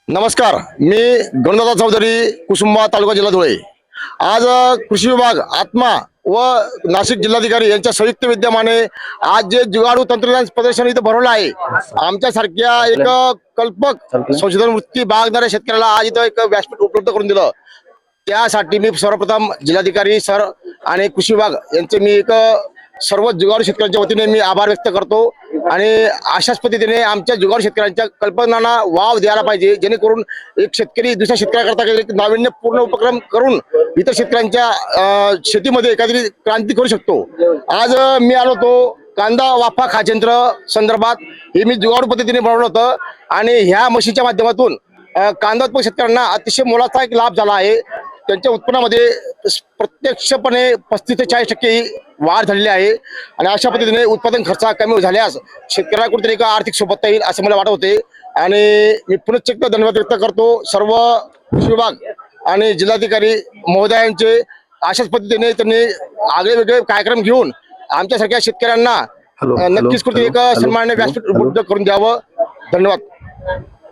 नमस्कार, मी गणदादा चौधरी, कुसुंबा, तालुका, जिल्हा धुळे। आज कृषी विभाग, आत्मा व नाशिक जिल्हाधिकारी यांच्या संयुक्त विद्यमाने आज जे जुगाडू तंत्रज्ञान प्रदर्शन इथं भरवलं आहे, आमच्यासारख्या एक कल्पक संशोधन वृत्ती बाळगणाऱ्या शेतकऱ्याला आज इथं एक व्यासपीठ उपलब्ध करून दिलं। त्यासाठी मी सर्वप्रथम जिल्हाधिकारी सर आणि कृषी विभाग यांचे मी एक सर्व जुगाडू शेतकऱ्यांच्या वतीने मी आभार व्यक्त करतो। आणि अशाच पद्धतीने आमच्या जुगाडू शेतकऱ्यांच्या कल्पनांना वाव द्यायला पाहिजे, जेणेकरून एक शेतकरी दुसऱ्या शेतकऱ्याकरता एक नाविन्यपूर्ण उपक्रम करून इतर शेतकऱ्यांच्या शेतीमध्ये एखादी क्रांती करू शकतो। आज मी आलो होतो कांदा वाफा खाचयंत्र संदर्भात, हे मी जुगाडू पद्धतीने बनवलं होतं आणि ह्या मशीनच्या माध्यमातून कांदा उत्पादक शेतकऱ्यांना अतिशय मोलाचा एक लाभ झाला आहे। त्यांच्या उत्पन्नामध्ये प्रत्यक्षपणे 35 ते 40% वाढ झालेली आहे आणि अशा पद्धतीने उत्पादन खर्च कमी झाल्यास शेतकऱ्याला कुठेतरी एक आर्थिक सोबतता येईल असं मला वाटत होते। आणि मी पुनश्च एकदा धन्यवाद व्यक्त करतो सर्व कृषी विभाग आणि जिल्हाधिकारी महोदयांचे। अशाच पद्धतीने त्यांनी आगळे वेगळे कार्यक्रम घेऊन आमच्यासारख्या शेतकऱ्यांना नक्कीच कुठे एक सन्माननीय व्यासपीठ उपलब्ध करून द्यावं। धन्यवाद।